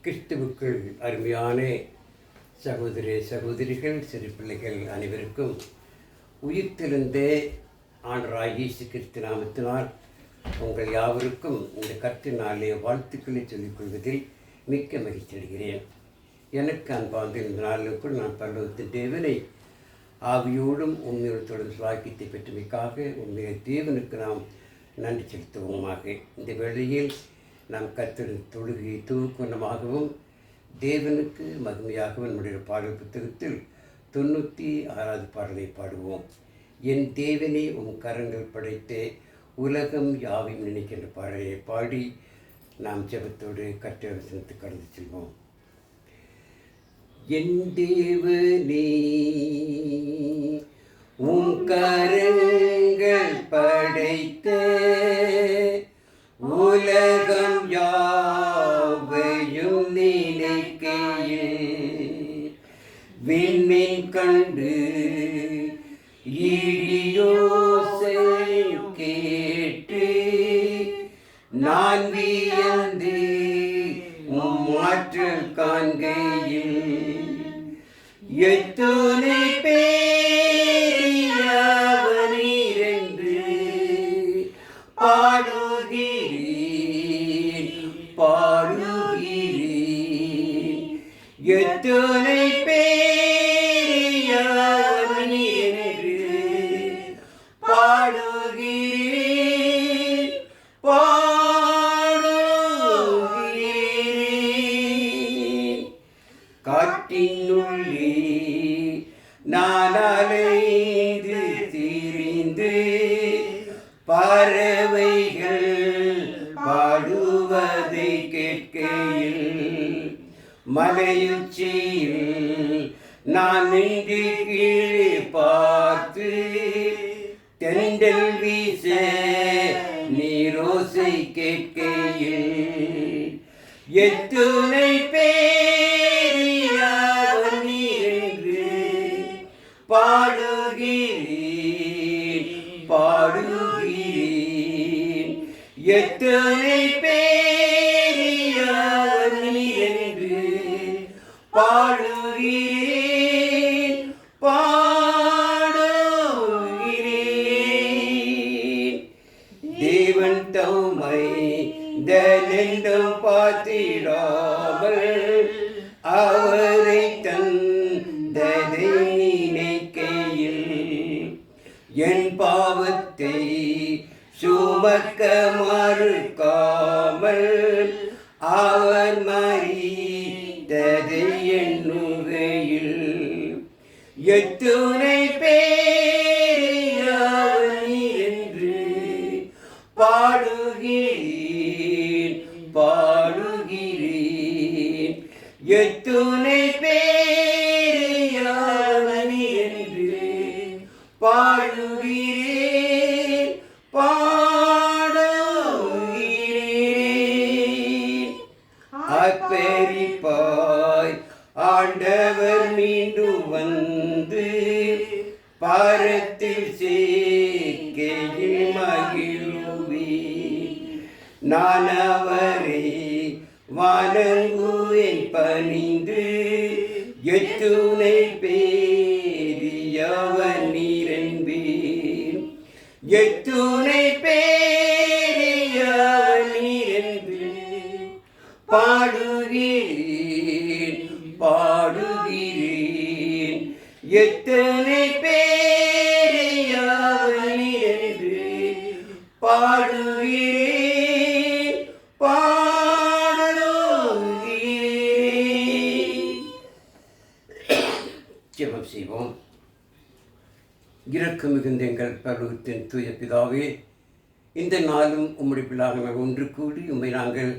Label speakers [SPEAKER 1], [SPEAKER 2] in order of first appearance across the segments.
[SPEAKER 1] கிறிஸ்துவுக்குள் அருமையான சகோதரிகள் சிறு பிள்ளைகள் அனைவருக்கும் உயிர்த்தெழுந்த ஆண்டவராகிய இயேசு கிறிஸ்து நாமத்தினால் உங்கள் யாவருக்கும் இந்த கர்த்தரினாலே வாழ்த்துக்களை சொல்லிக் கொள்வதில் மிக்க மகிழ்ச்சி அடைகிறேன். எனக்கு அன்பார்ந்த இந்த நாளுக்குள் நான் பரலோகத்தின் தேவனை ஆவியோடும் உண்மையோடும் சுவாக்கியத்தை பெற்றமைக்காக உண்மையை தேவனுக்கு நாம் நன்றி செலுத்துவோமாக. இந்த வேளையில் நாம் கர்த்தரின் தொழுகை தூக்குணமாகவும் தேவனுக்கு மகிமையாகவும் நம்முடைய பாடல் புத்தகத்தில் 96வது பாடலை பாடுவோம். என் தேவனே உன் கரங்கள் படைத்து உலகம் யாவையும் நினைக்கின்ற பாடலை பாடி நாம் ஜெபத்தோடு கர்த்தரிடத்திற்கு கடந்து செல்வோம். என் தேவனே உன் கரங்கள் படைத்த உலகம் யாவையும் நினைக்கையில் விண்மீன் கண்டு இடியோசை கேட்டு நான் வியந்து மாற்றல் காண்கையில் எத்துணை பேரியவனீர் என்று பாடுகிறேன் எத்துணை பேரியவனீர் என்று பாடுகிறேன் காட்டினுள்ளே நான் அலைந்து திரிந்து பறவைகள் பாடுவதை கேட்கையில் மலையுச்சியில் நான் நின்று கீழே பார்த்து தென்றல் வீச நீரோசை கேட்கையில் எத்துணை பாடுகிறேன் எத்தனை பேரியவனீர் என்று பாடுகிறேன் தேவன் தம்மை தனென்றும் பார்த்திடாமல் அவரை தந்ததை நினைக்கையில் என் பாவத்தை சுமக்க மறுக்காமல் அவர் மரித்ததை எண்ணுகையில் எத்துணை பேரியவனீர் என்று பாடுகிறேன் எத்துணை பேரியவனீர் என்று பாடுகிறேன் அப்பெரிப்பாய் ஆண்டவர் மீண்டும் வந்து பாரத்தில் சேர்க்கையில் மகிழ்வேன் நான் அவரை வணங்குவேன் பணிந்து எத்துணை பேரியவனீர் என்பேன் எத்துணை பேரியவனீர் என்று பாடுகிறேன் எத்தனை பேரியவனீர் என்று பாடுகிறேன் ஜெபம் செய்வோம். இரக்கம் மிகுந்த எங்கள் பரலோகத்தின் தூய பிதாவே, இந்த நாளும் உம்முடைய பிள்ளைகளாக ஒன்று கூடி உம்மை நாங்கள்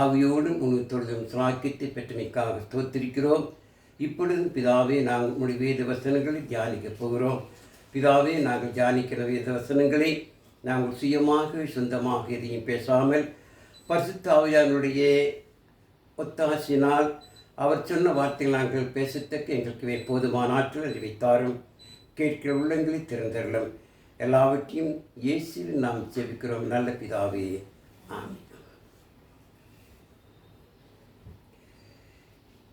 [SPEAKER 1] ஆவியோடும் உணவுத்தொழுதும் சாக்கியத்தை பெற்றமைக்காக ஸ்தோத்திரிக்கிறோம். இப்பொழுது பிதாவே நாங்கள் உம்முடைய வேத வசனங்களை தியானிக்கப் போகிறோம். பிதாவே நாங்கள் தியானிக்கிற வேத வசனங்களை நாங்கள் சுயமாக சொந்தமாக எதையும் பேசாமல் பரிசுத்த ஆவியானவருடைய ஒத்தாசினால் அவர் சொன்ன வார்த்தைகள் நாங்கள் பேசத்தக்க எங்களுக்கு போதுமான ஆற்றல் அறிவித்தாரும் கேட்கிற உள்ளங்களை திறந்தரலும் எல்லாவற்றையும் இயேசுவில் நாம் ஜெபிக்கிறோம் நல்ல பிதாவே, ஆமென்.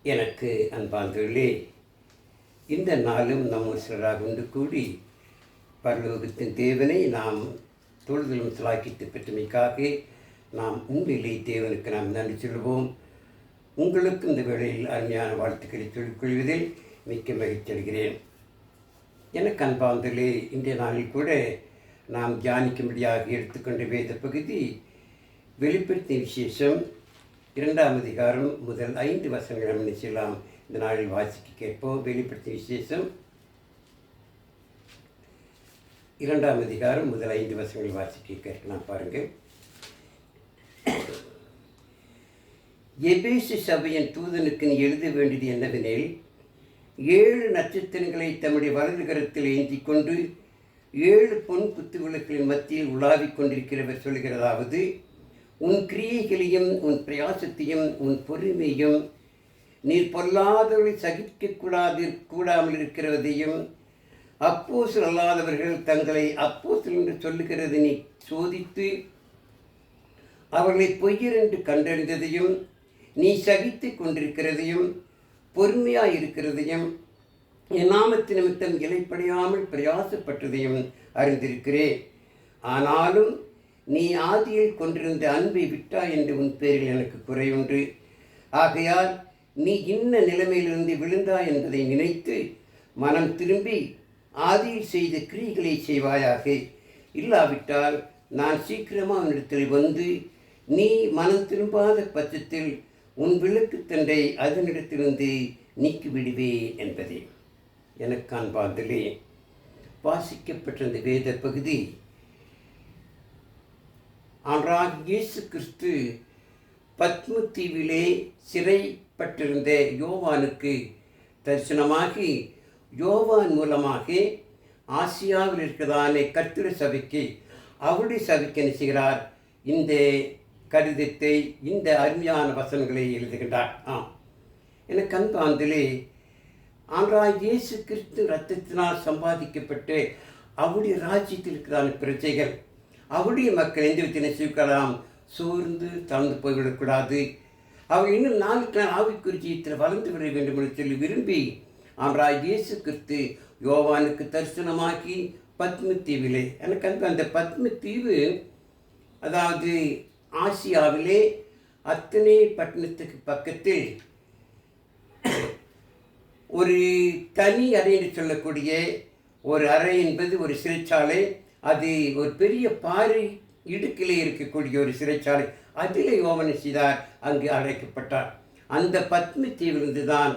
[SPEAKER 1] எனக்கு அன்பார்ந்தவர்களே, இந்த நாளும் நம் சிலராக ஒன்று கூடி பரலோகத்தின் தேவனை நாம் தொழுதலும் சிலாக்கிட்டு பெற்றமைக்காக நாம் உண்மையிலே தேவனுக்கு நாம் நன்றி சொல்வோம். உங்களுக்கு இந்த வேளையில் அருமையான வாழ்த்துக்களை சொல்லிக் கொள்வதில் மிக்க மகிழ்ச்சி அடைகிறேன். எனக்கு அன்பார்ந்தவர்களே, இன்றைய நாளில் கூட நாம் தியானிக்கும்படியாக எடுத்துக்கொண்ட வேத பகுதி வெளிப்படுத்திய விசேஷம் 2ஆம் அதிகாரம் முதல் 5 வசனங்கள் என்ன செய்யலாம் இந்த நாளில் வாசிக்க கேட்போம். வெளிப்படுத்திய விசேஷம் 2ஆம் அதிகாரம் முதல் 5 வசனங்கள் வாசிக்க கேட்கலாம். பாருங்கள். எபேசு சபையின் தூதனுக்கு நீ எழுத வேண்டியது என்னவெனில், 7 நட்சத்திரங்களை தம்முடைய வலது கரத்தில் ஏந்தி கொண்டு 7 பொன் குத்து விளக்குகளின் மத்தியில் உலாவிக் கொண்டிருக்கிறவர் சொல்கிறதாவது, உன் கிரியைகளையும் உன் பிரயாசத்தையும் உன் பொறுமையும் நீர் பொல்லாதவர்களை கூடாமல் இருக்கிறதையும் அப்போஸ்தலர் அல்லாதவர்கள் தங்களை அப்போஸ்தலர் என்று சொல்லுகிறது நீ சோதித்து அவர்களை பொய்யர் என்று கண்டறிந்ததையும் நீ சகித்து கொண்டிருக்கிறதையும் பொறுமையாயிருக்கிறதையும் என் நாமத்து நிமித்தம் இலைப்படையாமல் பிரயாசப்பட்டதையும் அறிந்திருக்கிறேன். ஆனாலும் நீ ஆதியில் கொண்டிருந்த அன்பை விட்டாய் என்று உன் பேரில் எனக்கு குறையுண்டு. ஆகையால் நீ இன்ன நிலைமையிலிருந்து விழுந்தாய் என்பதை நினைத்து மனம் திரும்பி ஆதியில் செய்த கிரியைகளை செய்வாயாக. இல்லாவிட்டால் நான் சீக்கிரமாக உன்னிடத்தில் வந்து நீ மனம் திரும்பாத பட்சத்தில் உன் விளக்கு தண்டை அதனிடத்திலிருந்து நீக்கிவிடுவேன் என்பதே. எனக்கு அன்பார்ந்தவர்களே, வாசிக்கப்பட்ட இந்த வேத பகுதி ஆண்டவராகிய இயேசு கிறிஸ்து பத்மு தீவிலே சிறைப்பட்டிருந்த யோவானுக்கு தரிசனமாகி யோவான் மூலமாக ஆசியாவில் இருக்கிறதான கர்த்தருடைய சபைக்கு அவருடைய சபைக்கு என்ன செய்கிறார், இந்த கடிதத்தை இந்த அருமையான வசனங்களை எழுதுகின்றார். எனக்கு அன்பார்ந்தவர்களே, ஆண்டவராகிய இயேசு கிறிஸ்து இரத்தத்தினால் சம்பாதிக்கப்பட்டு அவருடைய ராஜ்யத்தில் இருக்கிறதான பிரஜைகள், அவருடைய மக்கள் எந்த விதத்தினை செய்யலாம், சோர்ந்து தாழ்ந்து போய்விடக்கூடாது. அவர் இன்னும் நாளுக்கு நாள் ஆவிக்குரிய ஜீவியத்தில் வளர்ந்து விட வேண்டும் என்று சொல்லி விரும்பி ஆண்டவராகிய இயேசு கிறிஸ்து யோவானுக்கு தரிசனமாக்கி பத்ம தீவிலே, எனக்கு அந்த பத்ம தீவு அதாவது ஆசியாவிலே அத்தனை பட்டணத்துக்கு பக்கத்தில் ஒரு தனி அறை என்று சொல்லக்கூடிய ஒரு அறை என்பது ஒரு சிறைச்சாலை. அது ஒரு பெரிய பாறை இடுக்கிலே இருக்கக்கூடிய ஒரு சிறைச்சாலை. அதில் யோவான் செய்தார், அங்கு அழைக்கப்பட்டார். அந்த பத்ம தீவிலிருந்து தான்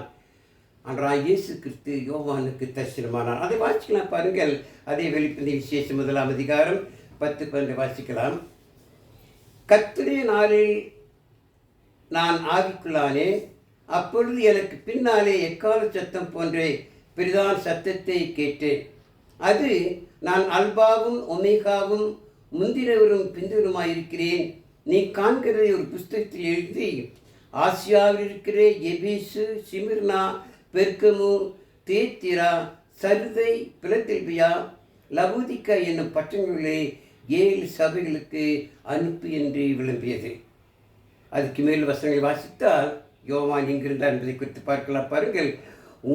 [SPEAKER 1] ஆண்டவராகிய இயேசு கிறிஸ்து யோவானுக்கு தரிசனமானார். அதை வாசிக்கலாம் பாருங்கள். அதை வெளிப்படுத்திய விசேஷம் 1ஆம் அதிகாரம் 10-12 வாசிக்கலாம். கர்த்தருடைய நாளில் நான் ஆவிக்குள்ளானேன். அப்பொழுது எனக்கு பின்னாலே எக்கால சத்தம் போன்ற பெரிதான சத்தத்தை கேட்டேன். அது, நான் அல்பாவும் ஒமேகாவும் முந்தினவரும் பிந்தினவருமாயிருக்கிறேன். நீ காண்கிறதை ஒரு புஸ்தகத்தில் எழுதி ஆசியாவில் இருக்கிற எபேசு, சிமிர்னா, பெர்கமு, தேத்திரா, சர்தை, பிலதெல்பியா, லவோதிக்கா என்னும் பட்டணங்களிலே 7 சபைகளுக்கு அனுப்பு என்று விளம்பியது. அதுக்கு மேல் வசனங்களை வாசித்தால் யோவான் எங்கிருந்தார் என்பதை குறித்து பார்க்கலாம். பாருங்கள்.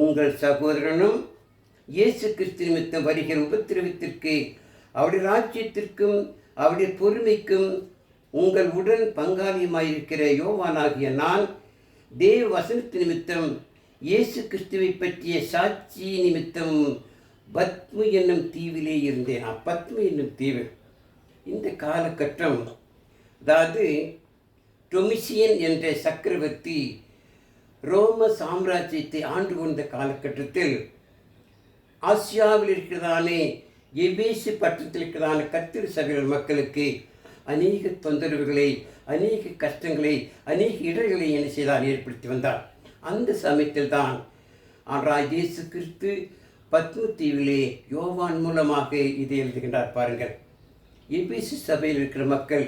[SPEAKER 1] உங்கள் சகோதரனும் இயேசு கிறிஸ்து நிமித்தம் வருகிற உபத்திரவத்திற்கு அவருடைய ராஜ்யத்திற்கும் அவருடைய பொறுமைக்கும் உங்கள் உடன் பங்காளியுமாயிருக்கிற யோவானாகிய நான் தேவ வசனத்து நிமித்தம் இயேசு கிறிஸ்துவை பற்றிய சாட்சி நிமித்தம் பத்மு என்னும் தீவிலே இருந்தேன். பத்மு என்னும் தீவு இந்த காலகட்டம், அதாவது டொமிசியன் என்ற சக்கரவர்த்தி ரோம சாம்ராஜ்யத்தை ஆண்டு கொண்ட காலகட்டத்தில் ஆசியாவில் இருக்கிறதானே எபேசு பட்டணத்தில் இருக்கிறதான கர்த்தர் சபைகள் மக்களுக்கு அநேக தொந்தரவுகளை, அநேக கஷ்டங்களை, அநேக இடர்களை என்ன செய்தார், ஏற்படுத்தி வந்தார். அந்த சமயத்தில் தான் ஆண்டவராகிய இயேசு கிறிஸ்து பத்மு தீவிலே யோவான் மூலமாக இதை எழுதுகின்றார். பாருங்கள். எபேசு சபையில் இருக்கிற மக்கள்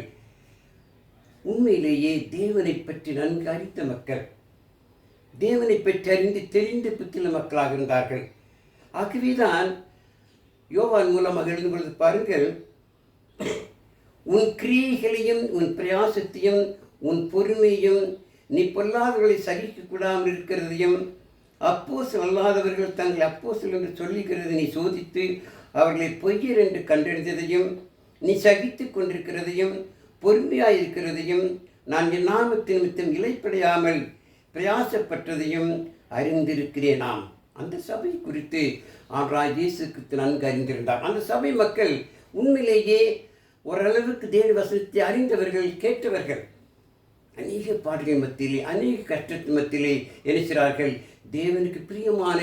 [SPEAKER 1] உண்மையிலேயே தேவனை பற்றி நன்கு அறிந்த மக்கள், தேவனை பற்றி அறிந்து தெரிந்து புத்தியுள்ள மக்களாக இருந்தார்கள். ஆகவேதான் யோவான் மூலமாக எழுதும் பொழுது பாருங்கள், உன் கிரியைகளையும் உன் பிரயாசத்தையும் உன் பொறுமையும் நீ பொல்லாதவர்களை சகிக்கக்கூடாமல் இருக்கிறதையும் அப்போஸ்தலர் அல்லாதவர்கள் தங்களை அப்போஸ்தலர் என்று சொல்லிக்கிறது நீ சோதித்து அவர்களை பொய்யர் என்று கண்டறிந்ததையும் நீ சகித்து கொண்டிருக்கிறதையும் பொறுமையாயிருக்கிறதையும் நான் என் நாமத்தின் நிமித்தம் இலைப்படையாமல் பிரயாசப்பட்டதையும் அறிந்திருக்கிறேனாம். அந்த சபை குறித்து ஆண்டவராகிய இயேசு கிறிஸ்து நன்கு அறிந்திருந்தார். அந்த சபை மக்கள் உண்மையிலேயே ஓரளவுக்கு தேவ வசனத்தை அறிந்தவர்கள், கேட்டவர்கள். அநேக பாடுகள் மத்தியிலே, அநேக கஷ்டத்தின் மத்தியிலே நினைக்கிறார்கள், தேவனுக்கு பிரியமான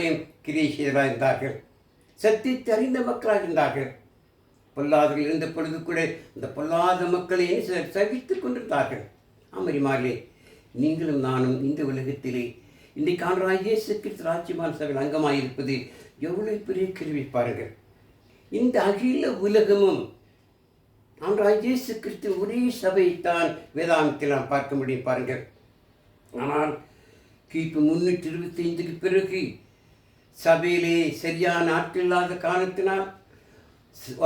[SPEAKER 1] கிரியை செய்தவராக இருந்தார்கள், சத்தியத்தை அறிந்த மக்களாக இருந்தார்கள். பொல்லாதவர்கள் இருந்த பொழுது கூட இந்த பொல்லாத மக்களை சகித்து கொண்டிருந்தார்கள். அமரிமாரிலே நீங்களும் நானும் இந்த உலகத்திலே இன்றைக்கு ஆண்டவராகிய இயேசு கிறிஸ்து ராஜ்யமான சபையில் அங்கமாயிருப்பது எவ்வளவு பெரிய கிருபை பாருங்கள். இந்த அகில உலகமும் ஆண்டவராகிய இயேசு கிறிஸ்து ஒரே சபையைத்தான் வேதாந்தத்தில் நாம் பார்க்க முடியும் பாருங்கள். ஆனால் கிபி 325க்கு பிறகு சபையிலே சரியான ஆட்கள் இல்லாத காரணத்தினால்,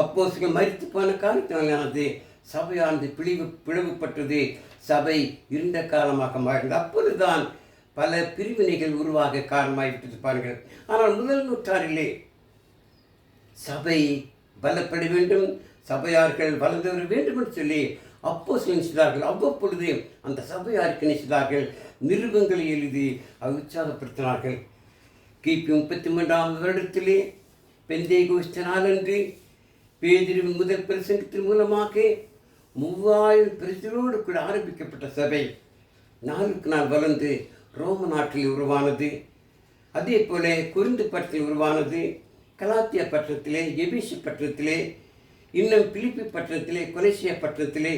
[SPEAKER 1] அப்போஸ்தலர்கள் மரித்து போன காரணத்தினாலே சபையானது பிளவுபட்டது. சபை இருண்ட காலமாக மாறினது. அப்பொழுதுதான் பல பிரிவினைகள் உருவாக காரணமாகிவிட்டது பாருங்கள். ஆனால் முதல் நூற்றாண்டிலே சபை பலப்பட வேண்டும், சபையார்கள் வளர்ந்து வர வேண்டும் என்று சொல்லி அப்போஸ்தலர்கள் நினைத்தார்கள். அவ்வப்பொழுது அந்த சபையாருக்கு நினைத்தார்கள், நிருபங்களை எழுதி உற்சாகப்படுத்தினார்கள். கிபி 33ஆம் வருடத்திலே பெந்தேகோஸ்து நாளன்று பேதுருவின் முதல் பிரசங்கத்தின் மூலமாக 3000 பிரச்சனையோடு கூட ஆரம்பிக்கப்பட்ட சபை நாளுக்கு நாள் வளர்ந்து ரோம நாட்டில் உருவானது. அதே போல கொரிந்து பட்டணத்தில் உருவானது, கலாத்தியா பட்டணத்திலே, எபேசு பட்டணத்திலே, இன்னும் பிலிப்பி பட்டணத்திலே, கொலேசியா பட்டணத்திலே,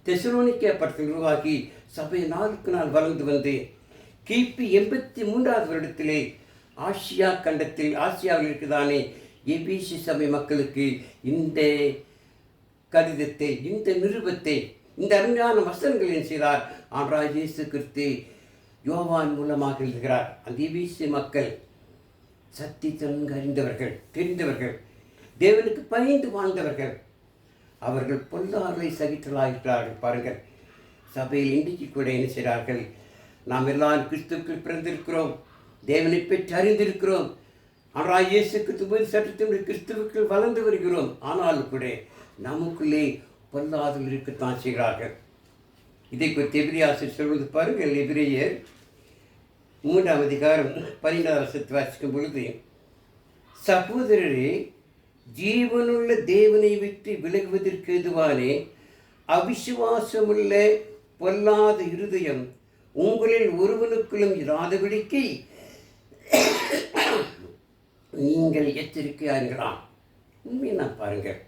[SPEAKER 1] தெசலோனிக்கா பட்டணத்தில் உருவாகி சபை நாளுக்கு நாள் வளர்ந்து வந்து கிபி 83ஆவது வருடத்திலே ஆசியா கண்டத்தில், ஆசியாவில் இருக்குதானே எபேசு சபை மக்களுக்கு இந்த கடிதத்தை, இந்த நிருபத்தை, இந்த அருமையான வசனங்களை செய்தார் ஆண்டவராகிய இயேசு கிறிஸ்து யோவான் மூலமாக எழுதுகிறார். அந்த எபேசு மக்கள் சத்தியத்தை அறிந்தவர்கள், தெரிந்தவர்கள், தேவனுக்கு பயந்து வாழ்ந்தவர்கள். அவர்கள் பொல்லாதவர்களை சகித்தலாகிறார்கள் பாருங்கள். சபையில் இன்றைக்கு கூட என்ன செய்கிறார்கள், நாம் எல்லாரும் கிறிஸ்துவுக்குள் பிறந்திருக்கிறோம், தேவனை பெற்று அறிந்திருக்கிறோம், ஆண்டவராகிய இயேசு கிறிஸ்து சட்டத்தின் கிறிஸ்துவுக்குள் வளர்ந்து வருகிறோம். ஆனாலும் கூட நமக்குள்ளே பொல்லாதவர்கள் இருக்கத்தான் செய்கிறார்கள். இதை குறித்து எபிரேயர் சொல்வது பாருங்கள். எபிரேயர் 3ஆம் அதிகாரம் 12ஆம் வசனத்தை வாசிக்கும் பொழுது, சகோதரரே, ஜீவனுள்ள தேவனை விட்டு விலகுவதற்கு எதுவானே அவிசுவாசமுள்ள பொல்லாத இருதயம் உங்களில் ஒருவனுக்குள்ளும் இராதபடிக்கு நீங்கள் எச்சரிக்கையார்களாம். உண்மையை நான் பாருங்கள்,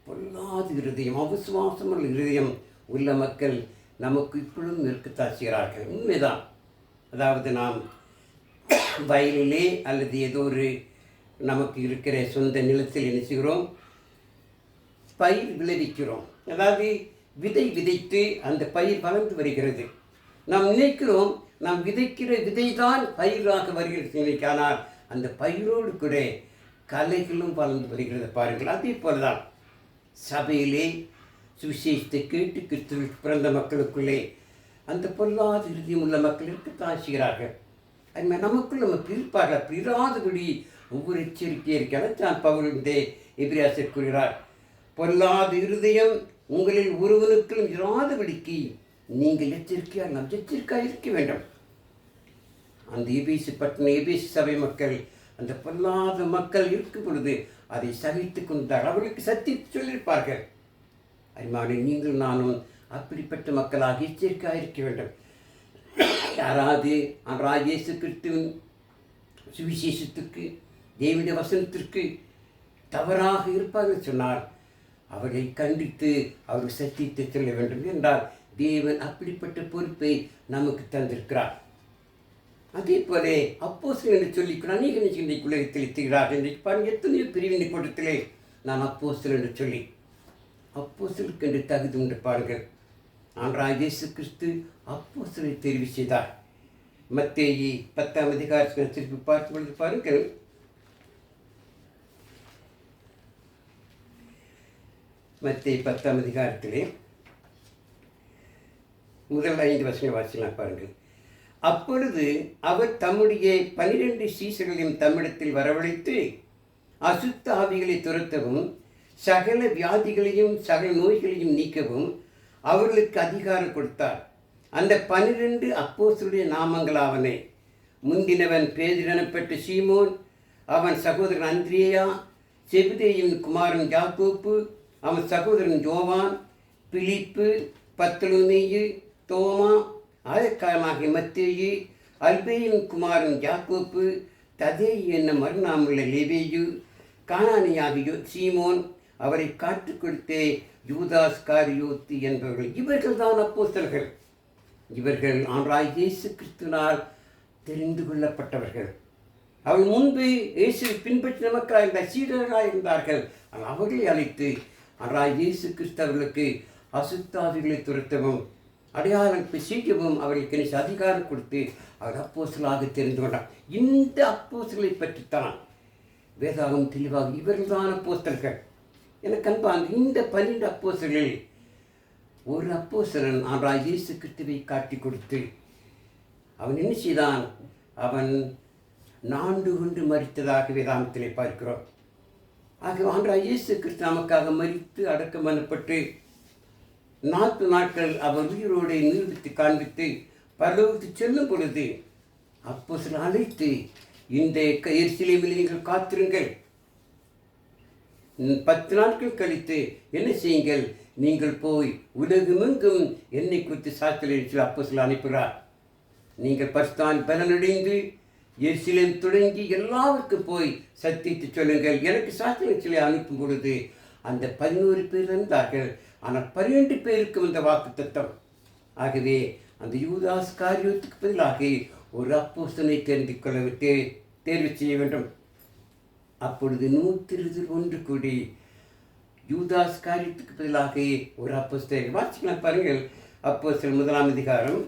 [SPEAKER 1] பொல்லாத இருதயம், அவிசுவாசமுள்ள இருதயம் உள்ள மக்கள் நமக்கு இப்பொழுதும் இருக்கத்தான் செய்கிறார்கள். உண்மைதான். அதாவது நாம் வயலிலே அல்லது ஏதோ ஒரு நமக்கு இருக்கிற சொந்த நிலத்தில் என்ன செய்கிறோம், பயிர் விளைவிக்கிறோம். அதாவது விதை விதைத்து அந்த பயிர் வளர்ந்து வருகிறது. நாம் நினைக்கிறோம் நாம் விதைக்கிற விதை தான் பயிராக வருகிறது. ஆனால் அந்த பயிரோடு கூட கலைகளும் வளர்ந்து வருகிறது பாருங்கள். அதே போலதான் சபையிலே சுவிசேஷத்தை கேட்டு கிறிஸ்துவுக்கு பிறந்த மக்களுக்குள்ளே அந்த பொல்லாத இறுதியும் உள்ள மக்கள் இருக்கத்தான் செய்கிறார்கள். அதுமாதிரி நமக்குள் நம்ம பிரிப்பார்கள், பிரியாதபடி ஒவ்வொரு எச்சரிக்கையை இருக்கிறதான் பவுல் இந்த எபிரேயர் கூறுகிறார். பொல்லாத இருதயம் உங்களில் ஒருவனுக்கும் இராதபடிக்கு நீங்கள் எச்சரிக்கையாக, நாம் எச்சரிக்கையாக இருக்க வேண்டும். அந்த எபேசு பட்டண எபேசு சபை மக்கள், அந்த பொல்லாத மக்கள் இருக்கும் பொழுது அதை சகித்து கொண்டார். அவர்களுக்கு சத்தியத்தை சொல்லியிருப்பார்கள். அதனால நீங்கள் நானும் அப்படிப்பட்ட மக்களாக எச்சரிக்கையாக இருக்க வேண்டும். யாராவது ஆண்டவராகிய இயேசு கிறிஸ்துவின் சுவிசேஷத்துக்கு, தேவனுடைய வசனத்திற்கு தவறாக இருப்பார்கள் சொன்னால் அவர்களை கண்டித்து அவர்கள் சத்தியத்தை சொல்ல வேண்டும் என்றால் தேவன் அப்படிப்பட்ட பொறுப்பை நமக்கு தந்திருக்கிறார். அதே போல அப்போஸ்தலர் என்று சொல்லி அநேக இன்றைக்கு உலகத்தில் எத்துகிறார்கள். இன்றைக்கு பாருங்கள், எத்தனையோ பிரிவினை கூட்டத்திலே நான் அப்போஸ்தலர் என்று சொல்லி அப்போஸ்தலருக்கு என்று தகுதி உண்டு பாருங்கள். ஆண்டவராகிய இயேசு கிறிஸ்து அப்போஸ்தலரை தெரிவு செய்தார். மத்தேயு 10ஆம் அதிகாரத்தில் திருப்பி பார்க்கும் பொழுது பாருங்கள், மத்தேயு 10ஆம் அதிகாரத்திலே முதல் 5 வசனங்களை வாசிக்கலாம் பாருங்கள். அப்பொழுது அவர் தம்முடைய 12 சீசர்களையும் தம்மிடத்தில் வரவழைத்து அசுத்த ஆவிகளை துரத்தவும் சகல வியாதிகளையும் சகல நோய்களையும் நீக்கவும் அவர்களுக்கு அதிகாரம் கொடுத்தார். அந்த 12 அப்போஸ்தலருடைய நாமங்களாவனே: முந்தினவன் பேதுரு எனப்பட்ட சீமோன், அவன் சகோதரன் அந்திரேயா, செபதேயின் குமாரன் யாக்கோப்பு, அவன் சகோதரன் யோவான், பிலிப்பு, பர்த்தலோமேயு, தோமா, ஆயக்காரனாகிய மத்தேயு, அல்பேயின் குமாரன் யாக்கோப்பு, ததேயு என்னும் மறுநாமுள்ள லேவேயு, கானானியாகிய சீமோன், அவரை காட்டுக் கொடுத்தே யூதாஸ் காரியோத்து என்பவர்கள். இவர்கள் தான் அப்போஸ்தலர்கள். இவர்கள் ஆண்டவராகிய இயேசு கிறிஸ்துவினால் தெரிந்து கொள்ளப்பட்டவர்கள். அவர்கள் முன்பு இயேசுவை பின்பற்றி நமக்காக இருந்த சீடர்களாக இருந்தார்கள். அவர்களை அழைத்து ஆண்டவராகிய இயேசு கிறிஸ்து அவர்களுக்கு அசுத்தாவிகளை துரத்தவும் அடையாளம் செய்யவும் அவர்களுக்கு அதிகாரம் கொடுத்து அவர் அப்போஸ்தலராக தெரிந்து கொண்டார். இந்த அப்போஸ்தலரை பற்றித்தான் வேதாகம் தெளிவாக இவர்கள் தான் அப்போஸ்தலர்கள். எனக்கு அன்பான இந்த 12 அப்போஸ்தலர்களில் ஒரு அப்போஸ்தலன் ஆண்டவராகிய இயேசு கிறிஸ்துவை காட்டி கொடுத்து அவன் என்ன செய்தான்? அவன் நான்கு கொண்டு மரித்ததாக வேதாந்தத்திலே பார்க்கிறோம். ஆக ஆண்டவராகிய இயேசு கிறிஸ்து நமக்காக மரித்து அடக்கம் பண்ணப்பட்டு 40 நாட்கள் அவர் உயிரோடு நிரூபித்து காண்பித்து பரலோகத்துக்கு செல்லும் பொழுது அப்போஸ்தலர் அழைத்து, இந்த எருசலேமில் நீங்கள் காத்திருங்கள், 10 நாட்கள் கழித்து என்ன செய்யுங்கள், நீங்கள் போய் உலகமெங்கும் என்னை குறித்து சாட்சியில் அப்போஸ்தலர் அனுப்புகிறார். நீங்கள் பரிசுத்த பலனடைந்து எருசலேம் தொடங்கி எல்லாருக்கும் போய் சத்தியத்தை சொல்லுங்கள். எனக்கு சாட்சியில் அனுப்பும் பொழுது அந்த 11 பேர் இருந்தார்கள். ஆனால் 12 பேருக்கு வந்த வாக்குத்தத்தம். ஆகவே அந்த யூதாஸ் காரியோத்துக்கு பதிலாக ஒரு அப்போஸ்தலனை தேர்வு செய்ய வேண்டும். அப்பொழுது 121 கூடி யூதாஸ் காரியத்துக்கு பதிலாக ஒரு அப்போஸ்தலர் வாசிக்கலாம். பாருங்கள், அப்போஸ்தலர் 1ஆம் அதிகாரம்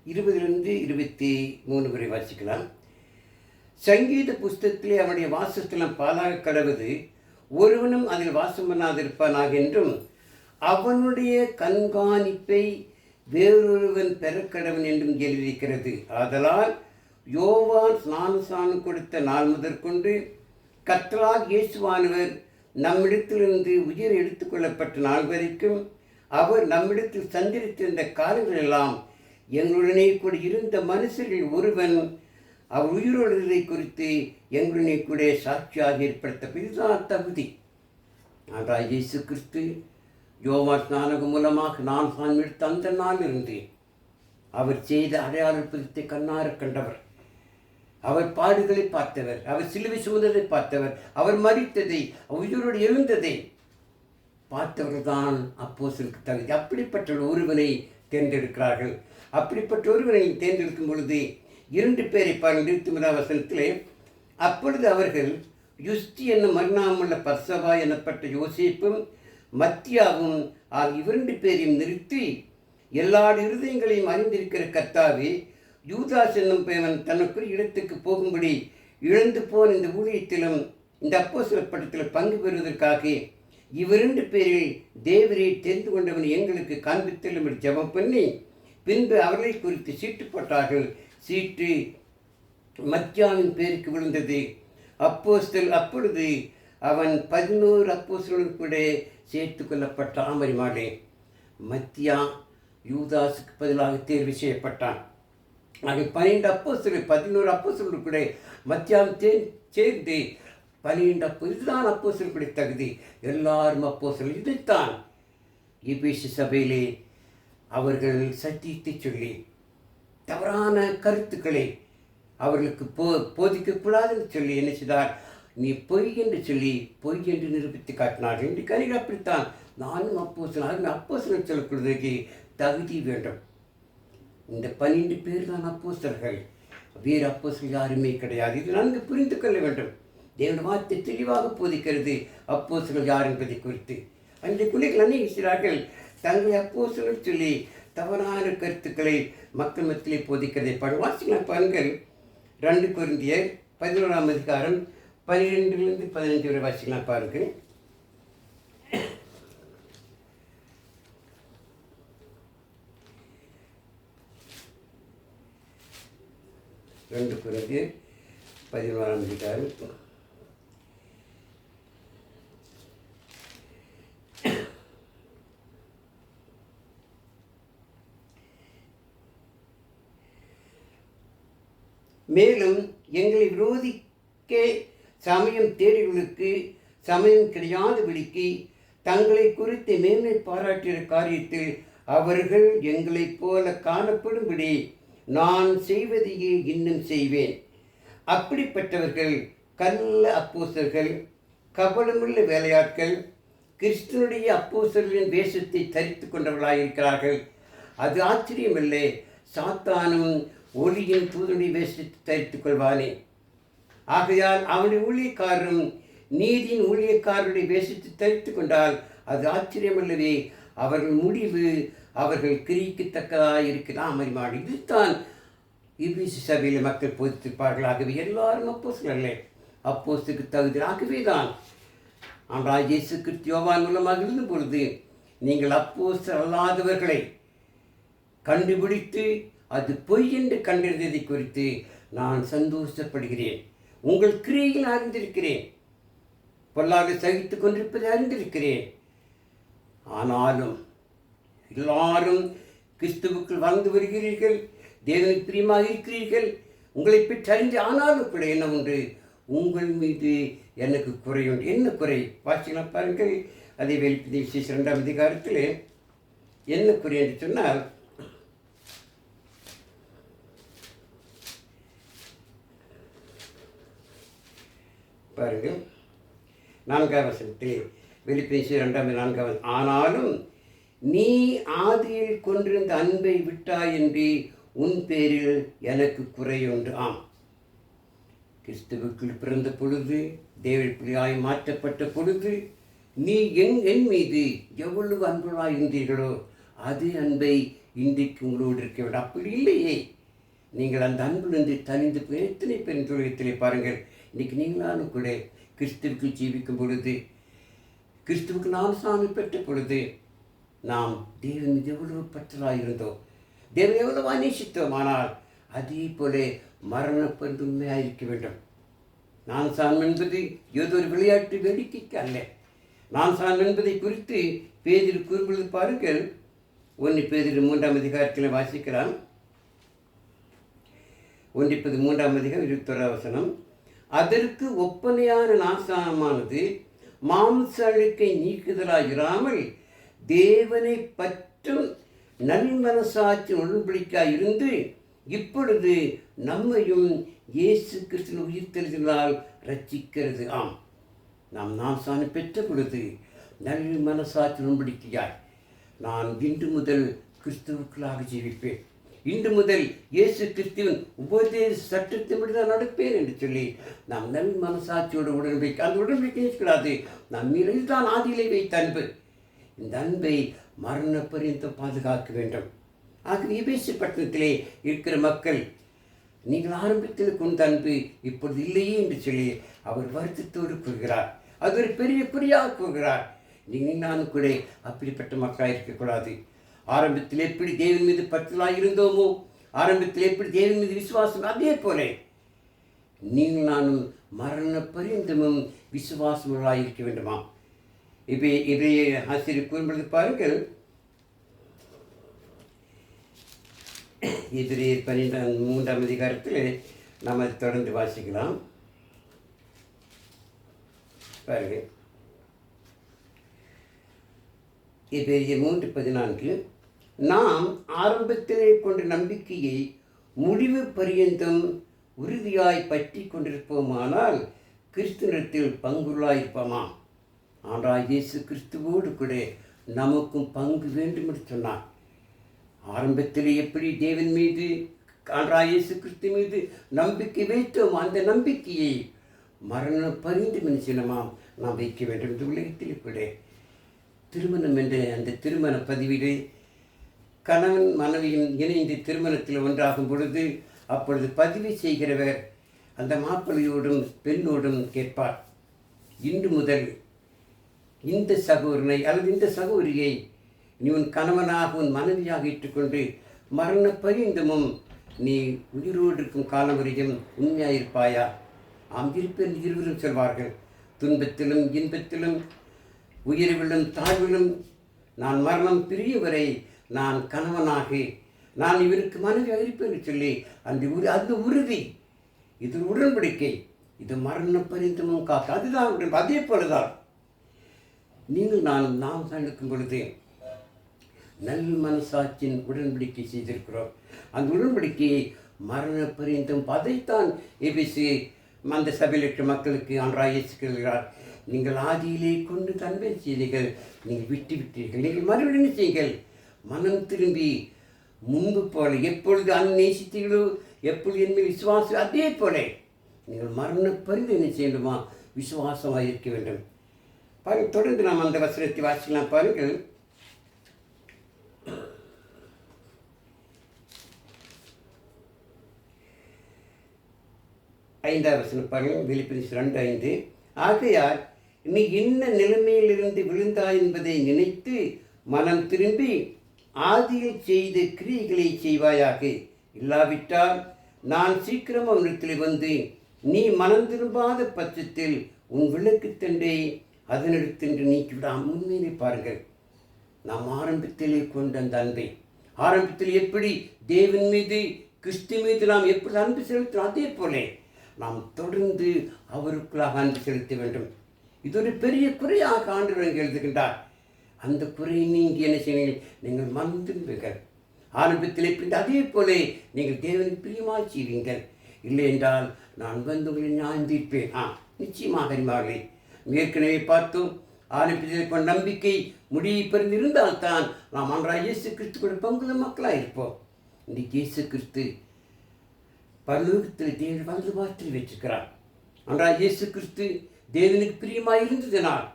[SPEAKER 1] 20-23 வரை வாசிக்கலாம். சங்கீத புஸ்தகத்திலே அவனுடைய வாசஸ்தலம் பாலாக கடவுது, ஒருவனும் அதில் வாசம் பண்ணாதிருப்பானாக என்றும் அவனுடைய கண்காணிப்பை வேறொருவன் பெறக்கடவன் என்றும் எழுதியிருக்கிறது. ஆதலால் யோவான் ஸ்நானம் கொடுத்த நாள் முதற்கொண்டு கர்த்தராகிய இயேசுவானவர் நம்மிடத்திலிருந்து உயிர் எடுத்துக்கொள்ளப்பட்ட நாள் வரைக்கும் அவர் நம்மிடத்தில் சந்தித்திருந்த காலங்களெல்லாம் எங்களுடனே கூட இருந்த மனுஷர்கள் ஒருவன் அவர் உயிரோடுவதை குறித்து எங்களுடனே கூட சாட்சியாக ஏற்படுத்த தகுதி. ஆண்டவராகிய இயேசு கிறிஸ்து யோவான் ஸ்நானகம் மூலமாக நான் எடுத்த அந்த நாள் இருந்து அவர் செய்த அடையாளத்தை கண்ணார கண்டவர், அவர் பாடுகளை பார்த்தவர், அவர் சிலுவை சுமந்ததை பார்த்தவர், அவர் மரித்ததை உயிரோடு எழுந்ததை பார்த்தவர்கள் தான் அப்போஸ்தலருக்கு தகுதி. அப்படிப்பட்ட ஒருவனை தேர்ந்தெடுக்கிறார்கள். அப்படிப்பட்ட ஒருவனை தேர்ந்தெடுக்கும் பொழுது 2 பேரை பாருங்கள். 29ஆம் வசனத்திலே, அப்பொழுது அவர்கள் யுஸ்தி என்னும் மறுநாமுள்ள பர்சபா எனப்பட்ட யோசேப்பும் மத்தியாவும் ஆகிய 2 பேரையும் நிறுத்தி, எல்லா இருதயங்களையும் அறிந்திருக்கிற கர்த்தாவே, யூதாஸ் என்னும் பேவன் தனக்குரிய இடத்துக்கு போகும்படி இழந்து போன இந்த ஊழியத்திலும் இந்த அப்போஸ்தலர் பட்டத்தில் பங்கு பெறுவதற்காக 2 பேரில் தேவரை தெரிந்து கொண்டவன் எங்களுக்கு காண்பித்தலும் ஜெபம் பண்ணி பின்பு அவர்களை குறித்து சீட்டு போட்டார்கள். சீட்டு மத்தியாவின் பேருக்கு விழுந்தது. அப்பொழுது அவன் 11 அப்போஸ்தலர்களுடன் கூட சேர்த்து கொள்ளப்பட்ட ஆமரிமாடே. மத்தியா யூதாஸுக்கு பதிலாக தேர்வு செய்யப்பட்டான். ஆக 12 அப்போஸ்தலர்கள் 11 அப்போஸ்தலர்கள் கூட மத்தியாவும் சேர்ந்து 12 இதுதான் அப்போஸ்தலர்களுடைய தகுதி. எல்லாரும் அப்போஸ்தலர்கள். இதைத்தான் எபேசு சபையிலே அவர்கள் சத்தியத்தை சொல்லி தவறான கருத்துக்களை அவர்களுக்கு போதிக்கக்கூடாதுன்னு சொல்லி என்ன செய்தார்? நீ பொய் என்று சொல்லி பொய் என்று நிரூபித்து காட்டினார்கள். இன்றைக்கு அனைவரும் அப்படித்தான். நானும் அப்போஸ்தலன் சொல்லக்கூடியதற்கு தகுதி வேண்டும். இந்த 12 பேர் தான் அப்போஸ்தலர்கள். வேறு அப்போஸ்தலர் யாருமே கிடையாது. இது நன்கு புரிந்து கொள்ள வேண்டும். தேவனுடைய வார்த்தை தெளிவாக போதிக்கிறது அப்போஸ்தலர் யார் என்பதை குறித்து. அந்த குலைகள் அநேக செய்கிறார்கள். தங்களை அப்போஸ்தலர் சொல்லி தவறான கருத்துக்களை மக்கள் மத்தியிலே போதிக்கிறதை வாசிக்கலாம் பாருங்கள். 2 கொரிந்தியர் 11ஆம் அதிகாரம் 12லிருந்து 15 வரை வாசிக்கலாம் பாருங்கள். 2 கொரிந்தியர் 11ஆம் அதிகாரம் மேலும் எங்களை விரோதிக்க சமயம் தேடிகளுக்கு சமயம் கிடையாதபடிக்கு தங்களை குறித்து மேன்மை பாராட்டிய காரியத்தில் அவர்கள் எங்களைப் போல காணப்படும்படி நான் செய்வதையே இன்னும் செய்வேன். அப்படிப்பட்டவர்கள் கள்ள அப்போஸ்தலர்கள், கபடமுள்ள வேலையாட்கள், கிறிஸ்துவனுடைய அப்போஸ்தலர்களின் வேஷத்தை தரித்து கொண்டவர்களாயிருக்கிறார்கள். அது ஆச்சரியமில்லை, சாத்தானும் ஒளியின் தூதனுடைய வேஷத்தை தரித்துக் கொள்வானே. ஆகையால் அவனுடைய ஊழியக்காரரும் நீதியின் ஊழியக்காரருடைய வேஷத்தை தரித்து கொண்டால் அது ஆச்சரியமல்லவே. அவர்கள் முடிவு அவர்கள் கிரிக்கத்தக்கதாக இருக்கலாம். மரிமாடி இதுதான் இபிசி சபையில் மக்கள் போதித்திருப்பார்கள். ஆகவே எல்லாரும் அப்போஸ்தலர் அல்ல, அப்போஸ்தலருக்கு தகுதி. ஆகவே தான் ஆனால் இயேசு கிறிஸ்து யோவான் மூலமாக இருந்த பொழுது நீங்கள் அப்போஸ்தலர் அல்லாதவர்களை கண்டுபிடித்து அது பொய் என்று கண்டறிந்ததை குறித்து நான் சந்தோஷப்படுகிறேன். உங்கள் கிரியையில் அறிந்திருக்கிறேன், பொல்லாத சகித்து கொண்டிருப்பதை அறிந்திருக்கிறேன். ஆனாலும் எல்லாரும் கிறிஸ்துவுக்குள் வாழ்ந்து வருகிறீர்கள், தேவனுக்கு பிரியமாக இருக்கிறீர்கள், உங்களை பெற்று அறிந்து. ஆனாலும் கூட என்ன உண்டு, உங்கள் மீது எனக்கு குறை உண்டு. என்ன குறை வாசிக்கலாம் பாருங்கள். அதே வெளிப்படுத்தின விசேஷம் 2ஆம் அதிகாரத்தில் என்ன குறை என்று சொன்னால், பாருங்கள் 4ஆம் வசனத்தில் வெளிப்படுத்தின 2:4. ஆனாலும் நீ ஆதியில் கொண்டிருந்த அன்பை விட்டாய் என்று உன் பேரில் எனக்கு குறையுண்டு. ஆம், கிறிஸ்துவுக்குள் பிறந்த பொழுது, தேவ பிள்ளையாய் மாற்றப்பட்ட பொழுது நீ என் மீது எவ்வளவு அன்புள்ளாய் இருந்தீர்களோ அதே அன்பை இன்றைக்கு உங்களோடு இருக்க வேண்டும். அப்படி இல்லையே, நீங்கள் அந்த அன்பிலிருந்து தனிந்து எத்தனை பேரின் தொழிலத்திலே பாருங்கள். இன்றைக்கி நீங்களாலும் கூட கிறிஸ்துவுக்கு ஜீவிக்கும் பொழுது, கிறிஸ்துவுக்கு நாம் சாமி பெற்ற பொழுது நாம் தேவன் மீது எவ்வளவு பற்றலாக இருந்தோம், தேவன் எவ்வளவு நேசித்தோம். ஆனால் அதே போல மரண பந்துமையாக இருக்க வேண்டும். நான் சான் என்பது ஏதோ ஒரு விளையாட்டு வேடிக்கைக்கு அல்ல. நான் சான் என்பதை குறித்து பேதிரு கூறும்பொழுது பாருங்கள். 1 பேதிரு 3ஆம் அதிகாரத்தில் வாசிக்கலாம். 1 பேதிரு 3ஆம் அதிகாரம் 21ஆம் வசனம். அதற்கு ஒப்பனையான நாசானமானது மாம்ச அழுக்கை நீக்குதலாயிராமல் தேவனை பற்றும் நன்மனசாட்சி உடன்படிக்கையாய் இருந்து இப்பொழுது நம்மையும் இயேசு கிறிஸ்துவின் உயிர்த்தெழுதலால் ரட்சிக்கிறது. ஆம், நாம் நாசானை பெற்ற பொழுது நல் மனசாட்சி உடன்படிக்கையாய் நான் இன்று முதல் கிறிஸ்துவுக்குள்ளாக ஜீவிப்பேன், இன்று முதல் இயேசு கிறிஸ்துவின் உபதேச சட்டத்தின்படி தான் நடப்பேன் என்று சொல்லி நாம் நல் மனசாட்சியோட உடன்படிக்கை, அந்த உடன்படிக்கை கூடாது. நாம் இதுதான் ஆதியிலே வைத்த அன்பு. இந்த அன்பை மரண பரியந்தம் பாதுகாக்க வேண்டும். ஆகவே எபேசு பட்டணத்திலே இருக்கிற மக்கள், நீங்கள் ஆரம்பத்தில் கொண்ட அன்பு இப்பொழுது இல்லையே என்று சொல்லி அவர் வருத்தத்தோடு கூறுகிறார். அது ஒரு பெரிய குறியாக கூறுகிறார். நீங்கள் நானும் கூட அப்படிப்பட்ட மக்களாக இருக்கக்கூடாது. ஆரம்பத்தில் எப்படி தேவன் மீது பற்றலாக இருந்தோமோ, ஆரம்பத்தில் எப்படி தேவன் மீது விசுவாசம், அதே போல நீங்கள் நானும் மரண பரியந்தமும் விசுவாசங்களாக இருக்க வேண்டுமா? இப்போ இதை ஆசிரியர் கூறும்பொழுது பாருங்கள். எபிரேயர் 3ஆம் அதிகாரத்தில் நாம் அதை தொடர்ந்து வாசிக்கலாம். பாருங்கள், எபிரேயர் 3:14. நாம் ஆரம்பத்திலே கொண்ட நம்பிக்கையை முடிவு பரியந்தம் உறுதியாய் பற்றி கொண்டிருப்போமானால் கிறிஸ்துவத்தில் பங்குள்ளாயிருப்போமா? ஆனால் இயேசு கிறிஸ்துவோடு கூட நமக்கும் பங்கு வேண்டும் என்று சொன்னார். ஆரம்பத்தில் எப்படி தேவன் மீது, ஆண்டவராகிய இயேசு கிறிஸ்து மீது நம்பிக்கை வைத்தோம், அந்த நம்பிக்கையை மரண பரிந்து மனுஷனமாம் நாம் வைக்க வேண்டும். இந்த உலகத்தில் கூட திருமணம் என்ற அந்த திருமண பதிவிலே கணவன் மனைவியும் இணைந்து திருமணத்தில் ஒன்றாகும் பொழுது அப்பொழுது பதிவு செய்கிறவர் அந்த மாப்பிள்ளையோடும் பெண்ணோடும் கேட்பார், இன்று முதல் இந்த சகோதரனை அல்லது இந்த சகோதரியை நீ உன் கணவனாக உன் மனைவியாக ஏற்றுக்கொண்டு மரண பரியந்தமும் நீ உயிரோடு இருக்கும் காலம் வரையும் உண்மையாயிருப்பாயா? ஆம் இருப்பேன் இருவரும் சொல்வார்கள். துன்பத்திலும் இன்பத்திலும் உயர்விலும் தாழ்விலும் நான் மரணம் பிரிய வரை நான் கணவனாக நான் இவருக்கு மனைவியாக இருப்பேன் என்று சொல்லி அந்த உறுதி, இது உடன்படிக்கை, இது மரண பரிந்தமும் காக்க. அதுதான் அதே போலதான் நீங்கள் நாம் சந்திக்கும் பொழுது நல் மனசாட்சியின் உடன்படிக்கை செய்திருக்கிறோம். அந்த உடன்படிக்கையை மரண பரிந்தும் அதைத்தான் எபிசி அந்த சபையில் இருக்கிற மக்களுக்கு ஆண்டவராகிய இயேசு சொல்கிறார், நீங்கள் ஆதியிலே கொண்டு தன்மை செய்தீர்கள், நீங்கள் விட்டீர்கள், நீங்கள் மறுபடியும் செய்யுங்கள், மனம் திரும்பி முன்பு போல எப்பொழுது நேசித்தீர்களோ எப்பொழுது என்மேல் விசுவாசம் அதே போல நீங்கள் மரண பரிந்து என்ன செய்யணுமா? விசுவாசமாக இருக்க வேண்டும். பாருங்கள், தொடர்ந்து நாம் அந்த வசனத்தை வாசிக்கலாம். பாருங்கள், 5ஆம் வசனம் பாருங்கள். வெளிப்படுத்தி 2:5. ஆகையால் நீ என்ன நிலைமையிலிருந்து விழுந்தாய் என்பதை நினைத்து மனம் திரும்பி ஆதியில் செய்த கிரியைகளை செய்வாயாக. இல்லாவிட்டால் நான் சீக்கிரம் அவனிடத்தில் வந்து நீ மனம் திரும்பாத பட்சத்தில் உன் விளக்கு தண்டை அதனிடத்தென்று நீக்கிவிடாம். உண்மையிலே பாருங்கள், நாம் ஆரம்பத்திலே கொண்ட அந்த அன்பை, ஆரம்பத்தில் எப்படி தேவன் மீது கிறிஸ்து மீது நாம் எப்படி அன்பு செலுத்தினோம் அதே போல நாம் தொடர்ந்து அவருக்குள்ளாக அன்பு செலுத்த வேண்டும். இது ஒரு பெரிய குறையாக ஆண்டவர் எழுதுகின்றார். அந்த குறை நீங்கி என்ன செய்வீர்கள்? நீங்கள் மனம் திரும்புங்கள். ஆரம்பத்திலே பின் அதே போல நீங்கள் தேவனுக்கு பிரியமாக செய்வீங்கள். இல்லை என்றால் நான் வந்து உங்களை நியாயம் தீர்ப்பேன். நிச்சயமாக அறிவார்களே, ஏற்கனவே பார்த்தோம். ஆரம்பத்தில் கொண்ட நம்பிக்கை முடிவை பிறந்திருந்தால்தான் நாம் ஆண்டவராகிய இயேசு கிறிஸ்து கூட பங்குள்ள மக்களாக இருப்போம். இன்றைக்கு இயேசு கிறிஸ்து பரலோகத்தில் தேவன் வலது பாகத்தில் வச்சிருக்கிறார். ஆண்டவராகிய இயேசு கிறிஸ்து தேவனுக்கு பிரியமாக இருந்ததனால்,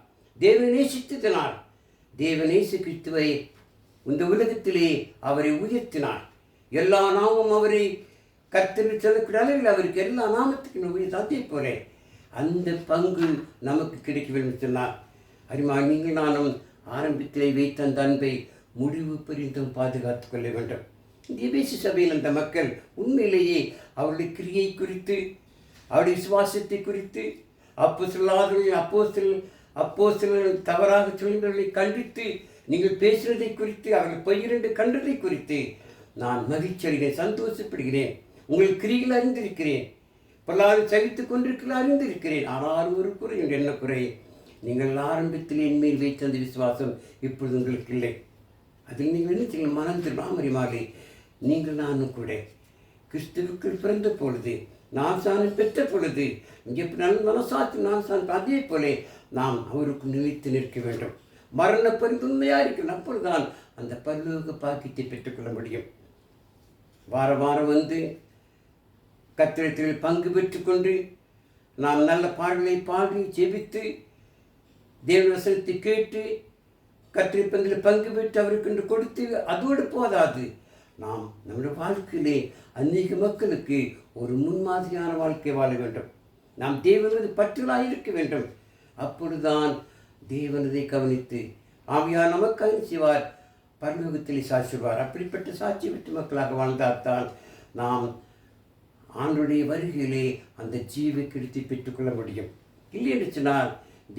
[SPEAKER 1] தேவனை நேசித்ததனால், தேவன் இயேசு கிறிஸ்துவை இந்த உலகத்திலே அவரை உயர்த்தினார். எல்லா நாமும் அவரை கர்த்தர் சொல்லக்கூடிய அளவில் அவருக்கு எல்லா நாமத்துக்கு உயர்த்த. அதே போல அந்த பங்கு நமக்கு கிடைக்க வேண்டும் சொன்னார். அறிமா, நீங்கள் நானும் ஆரம்பத்திலே வைத்த அந்த அன்பை முடிவு பரிந்தும் பாதுகாத்துக் கொள்ள வேண்டும். இந்த எபேசு சபையில் அந்த மக்கள் உண்மையிலேயே அவருடைய கிரியை குறித்து, அவருடைய விசுவாசத்தை குறித்து, அப்போஸ்தலர்கள் தவறாக சொல்கிறவர்களை கண்டித்து, நீங்கள் பேசுவதை குறித்து, அவர்கள் பகிரண்டு கண்டதை குறித்து நான் மகிழ்ச்சி அடைகிறேன், சந்தோஷப்படுகிறேன். உங்கள் கிரியில் அறிந்திருக்கிறேன், பல்லாறு சகித்துக் கொண்டிருக்கிற அறிந்திருக்கிறேன். ஆனால் ஒரு குறை, என்ன குறை? நீங்கள் ஆரம்பத்தில் என் மேல் வைத்த அந்த விசுவாசம் இப்பொழுது உங்களுக்கு இல்லை. அதில் நீங்கள் என்ன செய்யுங்கள்? மனம் திரும்பாமறிமாறி நீங்கள் நானும் கூட கிறிஸ்துவுக்குள் பிறந்த பொழுது, நான் சாணம் பெற்ற பொழுது, இங்கே நல்ல மனசாட்சி நான் சாணம் அதே போல நாம் அவருக்கு நிலைத்து நிற்க வேண்டும். மரண பரிந்துண்மையாக இருக்கணும். அப்பொழுதுதான் அந்த பரலோக பாக்கியத்தை பெற்றுக்கொள்ள முடியும். வாரம் வந்து கர்த்தரிடத்தில் பங்கு பெற்றுக்கொண்டு நாம் நல்ல பாடலை பாடி ஜெபித்து தேவ வசனத்தை கேட்டு கர்த்தரிடத்தில் பங்கு பெற்று அவருக்கு கொடுத்து அதோடு போதாது. நாம் நம்முடைய வாழ்க்கையிலே அநேக மக்களுக்கு ஒரு முன்மாதிரியான வாழ்க்கை வாழ வேண்டும். நாம் தேவனது பற்றுகளாக இருக்க வேண்டும். அப்பொழுதுதான் தேவனதை கவனித்து ஆவியார் நமக்கு செய்வார், பரலோகத்திலே சாட்சிவார். அப்படிப்பட்ட சாட்சி பெற்ற மக்களாக வாழ்ந்தால்தான் நாம் ஆண்டுடைய வருகையிலே அந்த ஜீவை கிடைத்து பெற்றுக்கொள்ள முடியும். இல்லை என்று சொன்னால்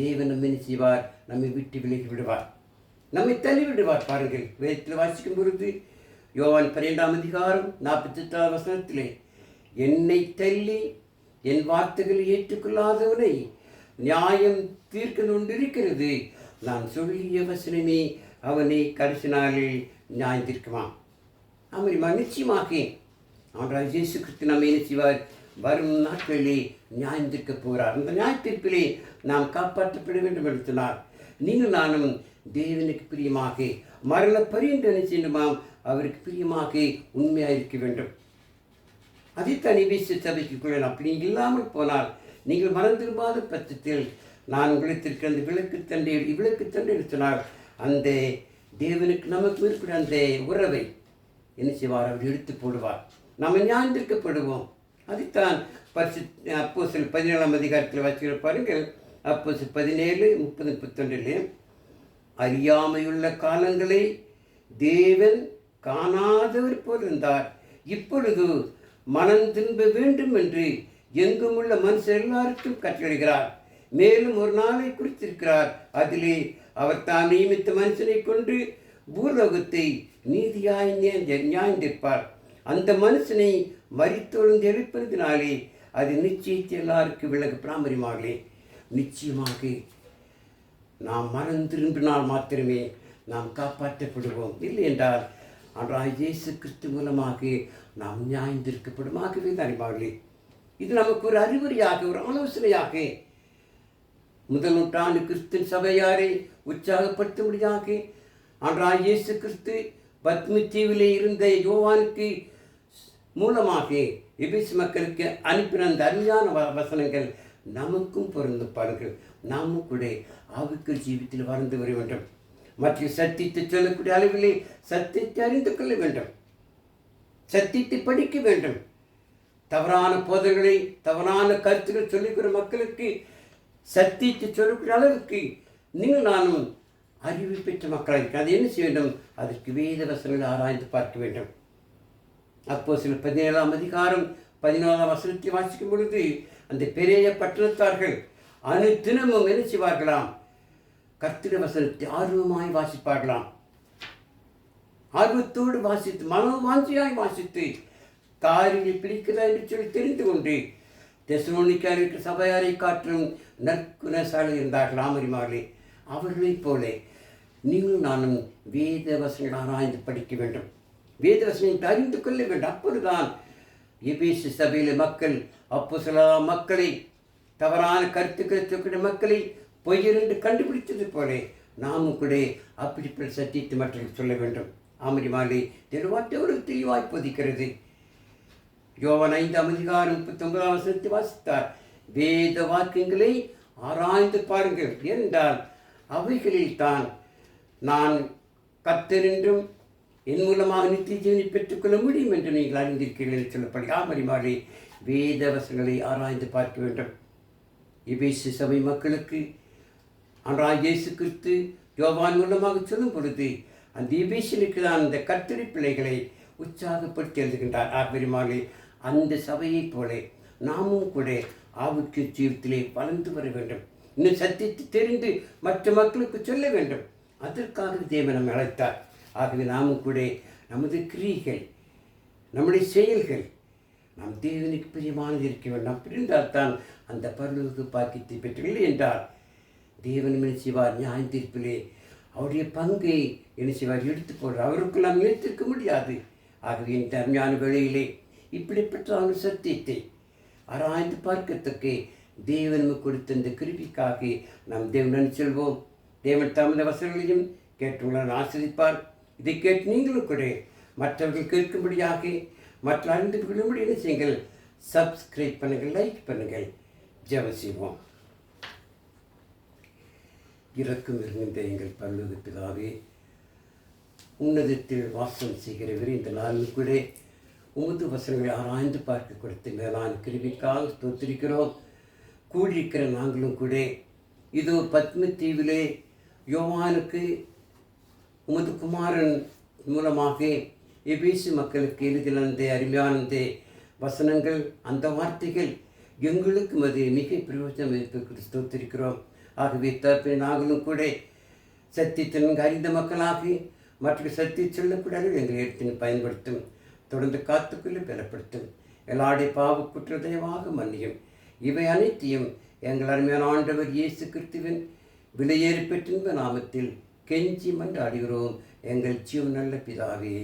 [SPEAKER 1] தேவன் நம்மை செய்வார், நம்மை விட்டு விலகி விடுவார், நம்மை தள்ளி விடுவார். பாருங்கள், வேதத்தில் வாசிக்கும் பொழுது யோவான் 12ஆம் அதிகாரம் 48ஆம் வசனத்திலே, என்னை தள்ளி என் வார்த்தைகளை ஏற்றுக்கொள்ளாதவனை நியாயம் தீர்க்க கொண்டிருக்கிறது, நான் சொல்லிய வசனமே அவனை கடைசி நாளில் நியாயம் தீர்க்குமாம். ஆமாம், நிச்சயமாக ஆண்டவராகிய இயேசு கிறிஸ்து நம்ம என்ன செய்வார்? வரும் நாட்களிலே நியாயம் தீர்க்க போகிறார். அந்த நியாய தீர்ப்பிலே நாம் காப்பாற்றப்பட வேண்டும் என்று சொன்னார். நீங்கள் நானும் தேவனுக்கு பிரியமாக மரண பரியந்து என்ன செய்யணுமாம்? அவருக்கு பிரியமாக உண்மையாக இருக்க வேண்டும். அதைத்தான் எபேசு சபைக்குள்ளே அப்படி இல்லாமல் போனால், நீங்கள் மனம் திரும்பாத பட்சத்தில் நான் உங்களுக்கு அந்த விளக்கு தண்டை சொன்னால், அந்த தேவனுக்கு நமக்கு இருக்கிற அந்த உறவை, என்ன செய்வார்? அவர் எடுத்து போடுவார். நாம் ஞாயிந்திருக்கப்படுவோம். அதைத்தான் அப்போஸ்தலர் 17ஆம் அதிகாரத்தில் வச்சுக்கிற பாருங்கள். அப்போஸ்தலர் 17:30-31 அறியாமையுள்ள காலங்களை தேவன் காணாதவர் போல் இருந்தார். இப்பொழுது மனம் திரும்ப வேண்டும் என்று எங்குமுள்ள மனுஷர் எல்லாருக்கும் கட்டளையிடுகிறார். மேலும் ஒரு நாளை குறித்திருக்கிறார். அதிலே அவர் தான் நியமித்த மனுஷனை கொண்டு பூலோகத்தை நீதியாய் நியாய்ந்திருப்பார். அந்த மனுஷனை மரித்தொழுந்து எழுப்பதினாலே அது நிச்சயத்தை எல்லாருக்கும் விலகு பிராமரியமாகலே. நிச்சயமாக நாம் மனம் திரும்பினால் மாத்திரமே நாம் காப்பாற்றப்படுவோம். இல்லை என்றால் ஆண்டவராகிய இயேசு கிறிஸ்து மூலமாக நாம் நியாய்ந்திருக்கப்படுமாகவே அறிவார்களே. இது நமக்கு ஒரு அறிவுரையாக, ஒரு ஆலோசனையாக, முதல் நூற்றாண்டு கிறிஸ்து சபையாரை உற்சாகப்படுத்தும்படியாக ஆண்டவராகிய இயேசு கிறிஸ்து பத்மி தீவிலே இருந்த யோவானுக்கு மூலமாக எபேசு மக்களுக்கு அனுப்பின அந்த அருமையான வசனங்கள் நமக்கும் பொருந்து பாருங்கள். நாமும் கூட ஆவிக்குரிய ஜீவித்தில் வாழ்ந்து வர வேண்டும். மற்ற சத்தியத்தை சொல்லக்கூடிய அளவிலே சத்தியத்தை அறிந்து கொள்ள வேண்டும். சத்தியத்தை படிக்க வேண்டும். தவறான போதங்களை, தவறான கருத்துக்கள் சொல்லிக்கிற மக்களுக்கு சத்தியத்தை சொல்லக்கூடிய அளவுக்கு நீங்கள் நானும் அறிவு பெற்ற மக்களாக இருக்க அது என்ன செய்ய வேண்டும்? அதற்கு வேத வசனங்களை ஆராய்ந்து பார்க்க வேண்டும். அப்போஸ்தலர் 17ஆம் அதிகாரம் 14ஆம் வசனத்தை வாசிக்கும் பொழுது அந்த பெரிய பட்டணத்தார்கள் அனுதினமும் என்ன செய்வார்களாம்? கர்த்தருடைய வசனத்தை ஆர்வமாய் வாசிப்பார்களாம். ஆர்வத்தோடு வாசித்து, மனோவாஞ்சியாய் வாசித்து, காரியை பிடிக்கிறதா என்று சொல்லி தெரிந்து கொண்டு தெசலோனிக்கேயருக்கு சபையாரை காற்றும் நற்குணசாலி இருந்தார்கள் ஆமரிமார்களே. அவர்களைப் போல நீங்கள் நானும் வேத வசனங்களை ஆராய்ந்து படிக்க வேண்டும். வேத வசனத்தை அறிந்து கொள்ள வேண்டும். அப்பொழுதுதான் எபேசு சபையில மக்கள் அப்போஸ்தலர் மக்களை, தவறான கருத்துக்களை சொல்லக்கூடிய மக்களை பொய்யரென்று கண்டுபிடித்தது போல நாமும் கூட அப்படிப்பட்ட சத்தியத்தை மற்றவர்கள் சொல்ல வேண்டும். ஆமரிமாலே தெளிவாற்றவர்கள் தெளிவாய் போதிக்கிறது. யோவான் 5ஆம் அதிகாரம் 39ஆம் வசனத்தை வாசித்தார். வேத வாக்கியங்களை ஆராய்ந்து பாருங்கள் என்றால் அவைகளில் தான் நான் கர்த்தர் என்றும் என் மூலமாக நித்திய ஜீவனை பெற்றுக்கொள்ள முடியும் என்று நீங்கள் அறிந்திருக்கிறீர்கள் என்று சொல்லப்படி ஆமரிமாலே வேத வசனங்களை ஆராய்ந்து பார்க்க வேண்டும். எபேசு சபை மக்களுக்கு ஆண்டவராகிய இயேசு கிறிஸ்து யோவான் மூலமாக சொல்லும் பொழுது அந்த எபேசியனுக்கு தான் அந்த கர்த்தருடைய பிள்ளைகளை உற்சாகப்படுத்தி எழுதுகின்றார். ஆபரிமாலே அந்த சபையைப் போல நாமும் கூட ஆவிக்குரிய ஜீவித்திலே வளர்ந்து வர வேண்டும். இன்னும் சத்தியத்தை தெரிந்து மற்ற மக்களுக்கு சொல்ல வேண்டும். அதற்காக தேவன் நம்மை அழைத்தார். ஆகவே நாமும் கூட நமது கிரியைகள், நம்முடைய செயல்கள் நாம் தேவனுக்கு பிரியமானது இருக்க வேண்டும். அப்படி இருந்தால்தான் அந்த பரலோக பாக்கியத்தை பெற்றவில்லை என்றால் தேவன் என்ன செய்வார்? நியாயத்தீர்ப்பிலே அவருடைய பங்கை என்ன செய்வார்? எடுத்து போடுறார். அவருக்கு நாம் நிலைத்திருக்க முடியாது. ஆகவே இந்த அருமையான வேளையிலே இப்படிப்பட்ட ஒரு சத்தியத்தை ஆராய்ந்து பார்க்கத்தக்க தேவன் கொடுத்த இந்த கிருபிக்காக நாம் தேவன் செல்வோம். தேவன் தமது வசனங்களையும் கேட்டுள்ளனர் ஆசிரிப்பார். இதை கேட்டு நீங்களும் கூட மற்றவர்கள் கேட்கும்படியாக, மற்ற அறிந்து கொள்ளும்படி என்ன செய்யுங்கள்? சப்ஸ்கிரைப் பண்ணுங்கள், லைக் பண்ணுங்கள். ஜெபம் செய்வோம். இரக்கம் இருந்த எங்கள் பரலோக பிதாவே, உன்னதத்தில் வாசம் செய்கிறவர் இந்த நாளில் கூட உமது வசனங்களை ஆராய்ந்து பார்க்க கொடுத்த மேலான கிருபிக்காக ஸ்தோத்திரிக்கிறோம். கூடியிருக்கிற நாங்களும் கூட இதோ பத்ம தீவிலே யோவானுக்கு உமது குமாரன் மூலமாக எபேசு மக்களுக்கு எழுதின அந்த அருமையான வசனங்கள், அந்த வார்த்தைகள் எங்களுக்கு அது மிக பிரயோஜனம் இருப்பதற்கு ஸ்தோத்திரிக்கிறோம். ஆகவே தற்போது நாங்களும் கூட சத்தியத்தின் அறிந்த மக்களாக மற்ற சத்திய சொல்லக்கூடாது எங்கள் இடத்தினை பயன்படுத்தும். தொடர்ந்து காத்துக்கொள்ள பலப்படுத்தும். எல்லாருடைய பாவ குற்றதயமாக மன்னியும். இவை அனைத்தையும் எங்கள் அருமையான ஆண்டவர் இயேசு கிறிஸ்துவின் விலையேறி பெற்றின்ப நாமத்தில் கெஞ்சி மன்றாடுகிறோம் எங்கள் ஜீவன் நல்ல பிதாவே.